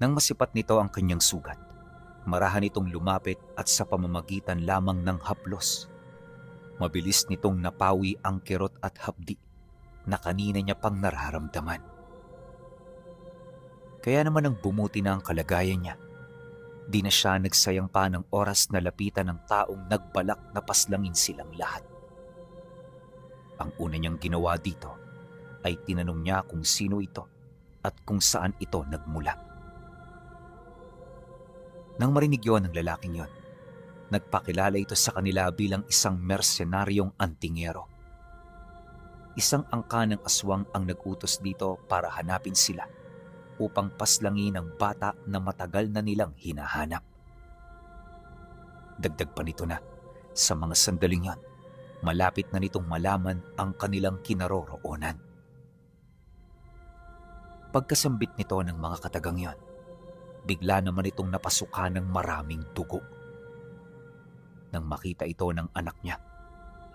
Nang masipat nito ang kanyang sugat, marahan itong lumapit at sa pamamagitan lamang ng haplos, mabilis nitong napawi ang kirot at hapdi na kanina niya pang nararamdaman. Kaya naman ang bumuti na ang kalagayan niya, di na siya nagsayang pa ng oras na lapitan ng taong nagbalak na paslangin silang lahat. Ang una niyang ginawa dito ay tinanong niya kung sino ito at kung saan ito nagmula. Nang marinig yon ng lalaking yon, nagpakilala ito sa kanila bilang isang mersenaryong antingero. Isang angka ng aswang ang nag-utos dito para hanapin sila upang paslangin ang bata na matagal na nilang hinahanap. Dagdag pa nito na, sa mga sandaling yon, malapit na nitong malaman ang kanilang kinaroroonan. Pagkasambit nito ng mga katagang yon, bigla naman itong napasukan ng maraming dugo. Nang makita ito ng anak niya,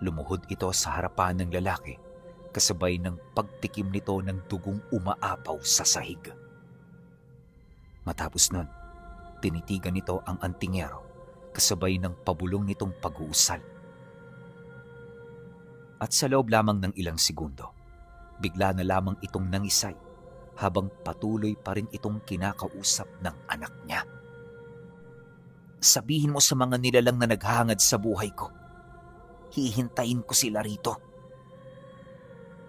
lumuhod ito sa harapan ng lalaki kasabay ng pagtikim nito ng dugong umaapaw sa sahig. Matapos nun, tinitigan nito ang antingero kasabay ng pabulong nitong pag-uusal. At sa loob lamang ng ilang segundo, bigla na lamang itong nangisay habang patuloy pa rin itong kinakausap ng anak niya. Sabihin mo sa mga nilalang na naghahangad sa buhay ko, hihintayin ko sila rito.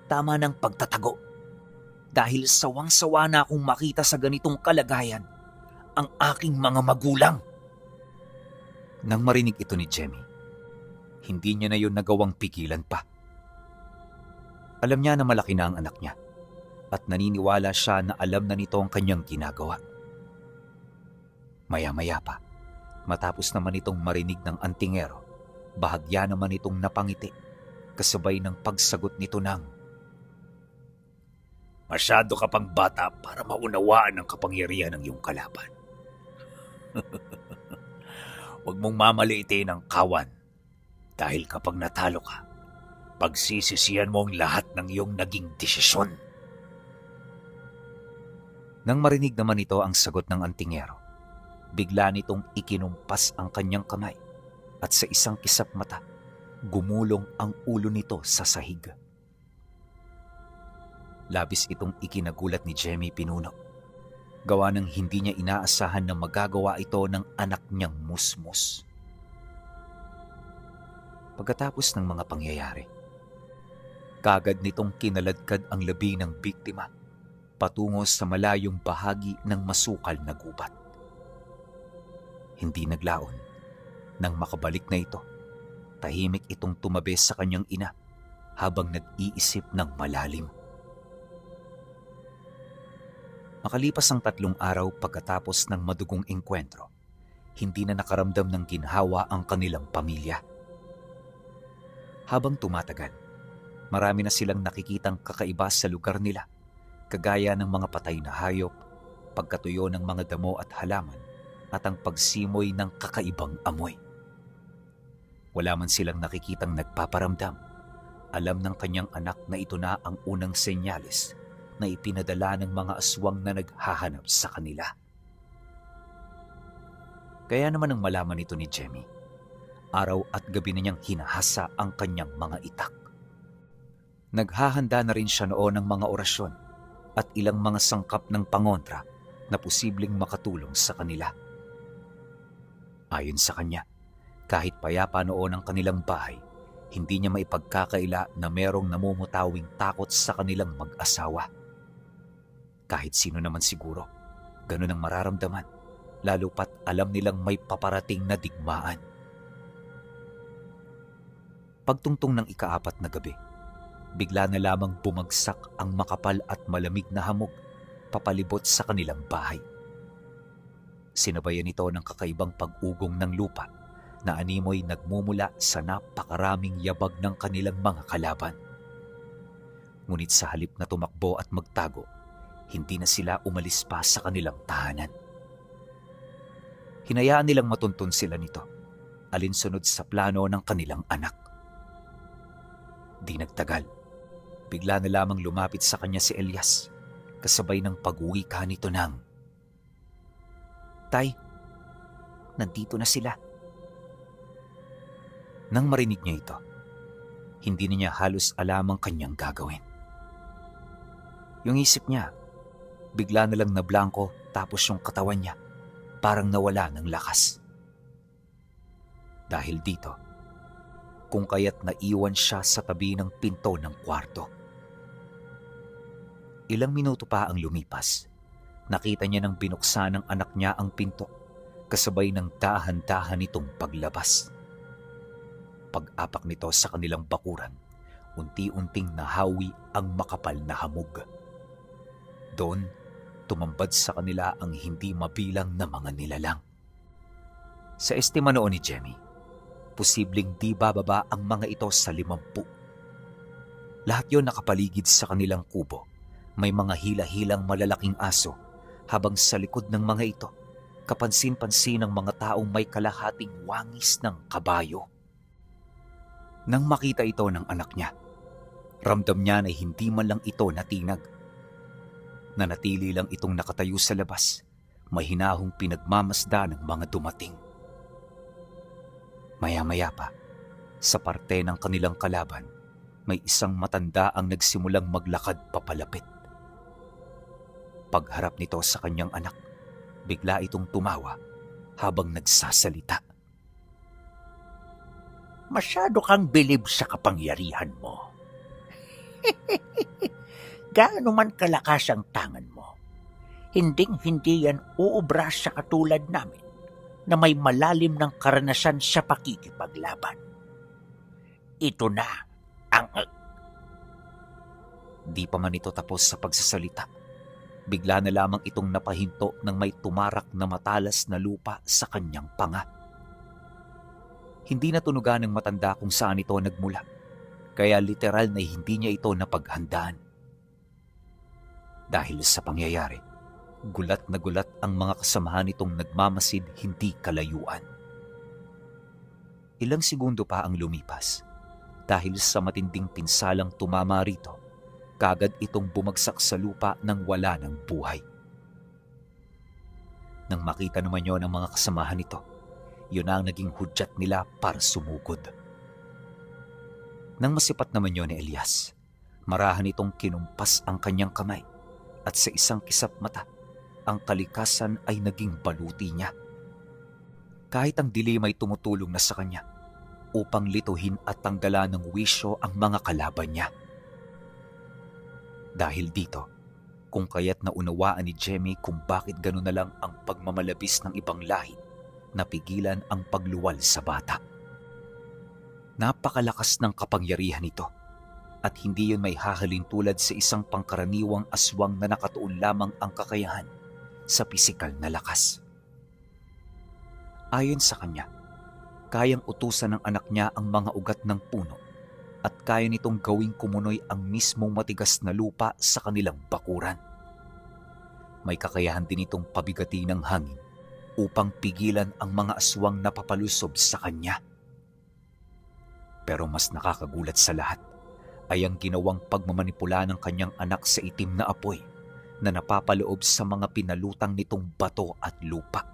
Tama ng pagtatago, dahil sawang-sawa na akong makita sa ganitong kalagayan ang aking mga magulang. Nang marinig ito ni Jemmy, hindi niya na yun nagawang pigilan pa. Alam niya na malaki na ang anak niya at naniniwala siya na alam na nito ang kanyang ginagawa. Maya-maya pa, matapos naman itong marinig ng antingero, bahagya naman itong napangiti, kasabay ng pagsagot nito ng, Masyado ka pang bata para maunawaan ang kapangyarihan ng iyong kalaban. Huwag mong mamaliitin ang kawan dahil kapag natalo ka, pagsisisihan mo ang lahat ng iyong naging desisyon. Nang marinig naman ito ang sagot ng antingero, bigla nitong ikinumpas ang kanyang kamay at sa isang kisap mata, gumulong ang ulo nito sa sahig. Labis itong ikinagulat ni Jemmy Pinuno. Gawa ng hindi niya inaasahan na magagawa ito ng anak niyang Musmus. Pagkatapos ng mga pangyayari, kagad nitong kinaladkad ang labi ng biktima patungo sa malayong bahagi ng masukal na gubat. Hindi naglaon. Nang makabalik na ito, tahimik itong tumabi sa kanyang ina habang nag-iisip ng malalim. Makalipas ang 3 araw pagkatapos ng madugong engkwentro, hindi na nakaramdam ng ginhawa ang kanilang pamilya. Habang tumatagal, marami na silang nakikitang kakaiba sa lugar nila, kagaya ng mga patay na hayop, pagkatuyo ng mga damo at halaman, at ang pagsimoy ng kakaibang amoy. Wala man silang nakikitang nagpaparamdam. Alam ng kanyang anak na ito na ang unang senyales na ipinadala ng mga aswang na naghahanap sa kanila. Kaya naman nang malaman ito ni Jemmy, araw at gabi na niyang hinahasa ang kanyang mga itak. Naghahanda na rin siya noon ng mga orasyon at ilang mga sangkap ng pangontra na posibleng makatulong sa kanila. Ayon sa kanya, kahit payapa noon ang kanilang bahay, hindi niya maipagkakaila na merong namumutawing takot sa kanilang mag-asawa. Kahit sino naman siguro, ganun ang mararamdaman, lalo pat alam nilang may paparating na digmaan. Pagtungtong ng ika-4 na gabi, bigla na lamang bumagsak ang makapal at malamig na hamog papalibot sa kanilang bahay. Sinabayan ito ng kakaibang pag-ugong ng lupa na animoy nagmumula sa napakaraming yabag ng kanilang mga kalaban. Ngunit sa halip na tumakbo at magtago, hindi na sila umalis pa sa kanilang tahanan. Hinayaan nilang matuntun sila nito, alinsunod sa plano ng kanilang anak. Di nagtagal, bigla na lamang lumapit sa kanya si Elias, kasabay ng pag-uwi ka nito ng, Tay, nandito na sila. Nang marinig niya ito, hindi na niya halos alam ang kanyang gagawin. Yung isip niya, bigla na lang nablangko tapos yung katawan niya parang nawala ng lakas. Dahil dito, kung kaya't naiwan siya sa tabi ng pinto ng kwarto. Ilang minuto pa ang lumipas, nakita niya nang binuksan ng anak niya ang pinto, kasabay ng dahan-dahan nitong paglabas. Pag-apak nito sa kanilang bakuran, unti-unting nahawi ang makapal na hamog. Doon, tumambad sa kanila ang hindi mabilang na mga nilalang. Sa estima noon ni Jemmy, posibleng di bababa ang mga ito sa 50. Lahat yon nakapaligid sa kanilang kubo. May mga hila-hilang malalaking aso, habang sa likod ng mga ito, kapansin-pansin ng mga taong may kalahating wangis ng kabayo. Nang makita ito ng anak niya, ramdam niya na hindi man lang ito natinag. Nanatili lang itong nakatayo sa labas, mahinahong pinagmamasda ng mga dumating. Maya-maya pa, sa parte ng kanilang kalaban, may isang matanda ang nagsimulang maglakad papalapit. Pagharap nito sa kanyang anak, bigla itong tumawa habang nagsasalita. Masyado kang bilib sa kapangyarihan mo. Gaano man kalakas ang tangan mo, hinding-hindi yan uubra sa katulad namin na may malalim ng karanasan sa pakikipaglaban. Ito na ang... Di pa man ito tapos sa pagsasalita. Bigla na lamang itong napahinto ng may tumarak na matalas na lupa sa kanyang panga. Hindi natunugan ng matanda kung saan ito nagmula, kaya literal na hindi niya ito napaghandaan. Dahil sa pangyayari, gulat na gulat ang mga kasamahan nitong nagmamasid hindi kalayuan. Ilang segundo pa ang lumipas. Dahil sa matinding pinsalang tumama rito, kagad itong bumagsak sa lupa nang wala ng buhay. Nang makita naman yon ng mga kasamahan nito, yun ang naging hudyat nila para sumugod. Nang masipat naman yon ni Elias, marahan itong kinumpas ang kanyang kamay at sa isang kisap mata, ang kalikasan ay naging baluti niya. Kahit ang dilim ay tumutulong na sa kanya upang lituhin at tanggalan ng wisyo ang mga kalaban niya. Dahil dito, kung kaya't naunawaan ni Jemmy kung bakit gano'n na lang ang pagmamalabis ng ibang lahi, napigilan ang pagluwal sa bata. Napakalakas ng kapangyarihan nito at hindi yun may hahalin tulad sa isang pangkaraniwang aswang na nakatuon lamang ang kakayahan sa pisikal na lakas. Ayon sa kanya, kayang utusan ng anak niya ang mga ugat ng puno at kaya nitong gawing kumunoy ang mismong matigas na lupa sa kanilang bakuran. May kakayahan din itong pabigati ng hangin upang pigilan ang mga aswang na papalusob sa kanya. Pero mas nakakagulat sa lahat ay ang ginawang pagmamanipula ng kanyang anak sa itim na apoy na napapaloob sa mga pinalutang nitong bato at lupa.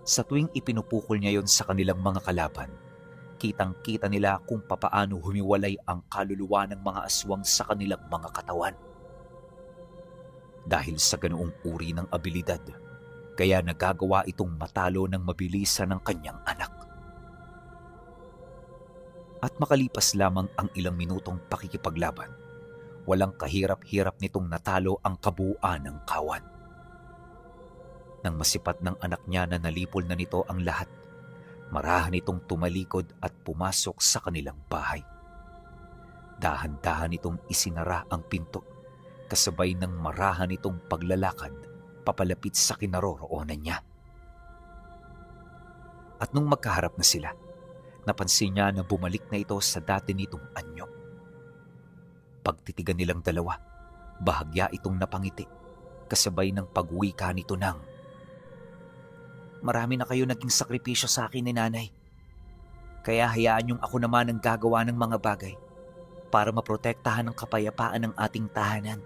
Sa tuwing ipinupukol niya yon sa kanilang mga kalaban, kitang-kita nila kung papaano humiwalay ang kaluluwa ng mga aswang sa kanilang mga katawan. Dahil sa ganoong uri ng abilidad, kaya nagagawa itong matalo ng mabilisan ng kanyang anak. At makalipas lamang ang ilang minutong pakikipaglaban, walang kahirap-hirap nitong natalo ang kabuuan ng kawan. Nang masipat ng anak niya na nalipol na nito ang lahat, marahan itong tumalikod at pumasok sa kanilang bahay. Dahan-dahan itong isinara ang pinto, kasabay ng marahan itong paglalakad papalapit sa kinaroroonan niya. At nung magkaharap na sila, napansin niya na bumalik na ito sa dati nitong anyo. Pagtitigan nilang dalawa, bahagya itong napangiti, kasabay ng pagwika nito ng, "Marami na kayo naging sakripisyo sa akin ni nanay. Kaya hayaan niyong ako naman ang gagawa ng mga bagay para maprotektahan ang kapayapaan ng ating tahanan."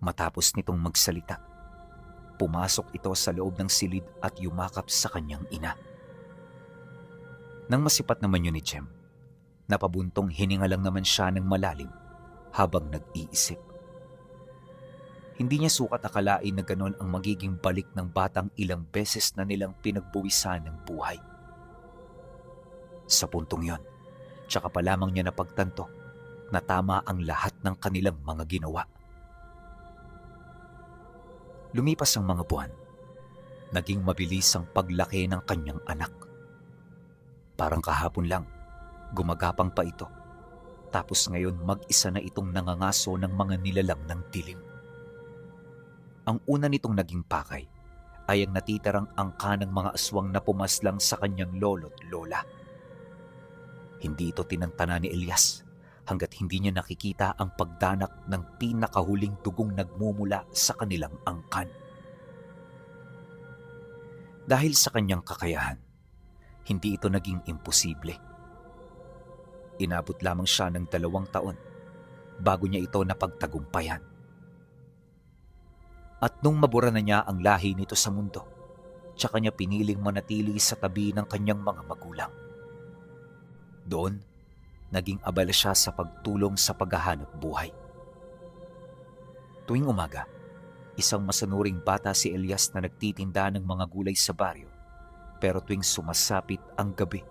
Matapos nitong magsalita, pumasok ito sa loob ng silid at yumakap sa kanyang ina. Nang masipat naman yun ni Jem, napabuntong hininga lang naman siya ng malalim habang nag-iisip. Hindi niya sukat akalain na ganon ang magiging balik ng batang ilang beses na nilang pinagbuwisan ng buhay. Sa puntong yon, tsaka pa lamang niya napagtanto na tama ang lahat ng kanilang mga ginawa. Lumipas ang mga buwan, naging mabilis ang paglaki ng kanyang anak. Parang kahapon lang, gumagapang pa ito. Tapos ngayon mag-isa na itong nangangaso ng mga nilalang ng dilim. Ang una nitong naging pakay ay ang natitirang angka ng mga aswang na pumaslang sa kanyang lolo't lola. Hindi ito tinantana ni Elias hanggat hindi niya nakikita ang pagdanak ng pinakahuling dugong nagmumula sa kanilang angkan. Dahil sa kanyang kakayahan, hindi ito naging imposible. Inabot lamang siya ng 2 taon bago niya ito napagtagumpayan. At nung mabura na niya ang lahi nito sa mundo, tsaka niya piniling manatili sa tabi ng kanyang mga magulang. Doon, naging abala siya sa pagtulong sa paghahanap buhay. Tuwing umaga, isang masanuring bata si Elias na nagtitinda ng mga gulay sa baryo, pero tuwing sumasapit ang gabi,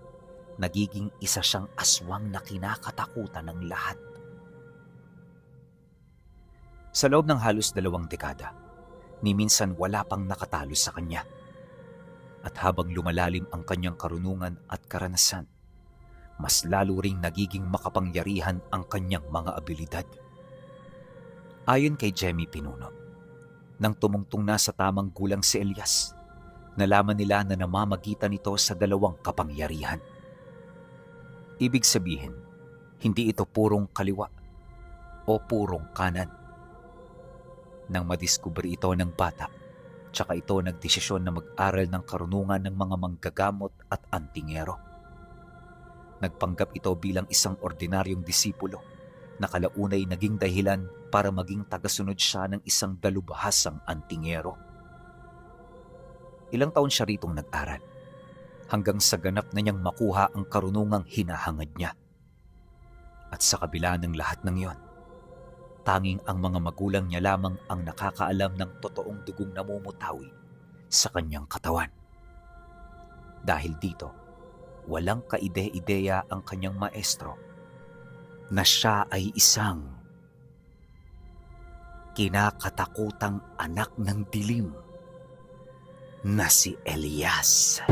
nagiging isa siyang aswang na kinakatakutan ng lahat. Sa loob ng halos 2 dekada, ni minsan wala pang nakatalo sa kanya. At habang lumalalim ang kanyang karunungan at karanasan, mas lalo ring nagiging makapangyarihan ang kanyang mga abilidad. Ayon kay Jemmy Pinuno, nang tumungtong na sa tamang gulang si Elias, nalaman nila na namamagitan ito sa dalawang kapangyarihan. Ibig sabihin, hindi ito purong kaliwa o purong kanan. Nang madiskubre ito ng bata, tsaka ito nagdesisyon na mag-aral ng karunungan ng mga manggagamot at antingero. Nagpanggap ito bilang isang ordinaryong disipulo na kalaunay naging dahilan para maging tagasunod siya ng isang dalubhasang antingero. Ilang taon siya ritong nag-aral hanggang sa ganap na niyang makuha ang karunungang hinahangad niya. At sa kabila ng lahat ng iyon, tanging ang mga magulang niya lamang ang nakakaalam ng totoong dugong namumutawi sa kanyang katawan. Dahil dito, walang kaide-ideya ang kanyang maestro na siya ay isang kinakatakutang anak ng dilim na si Elias.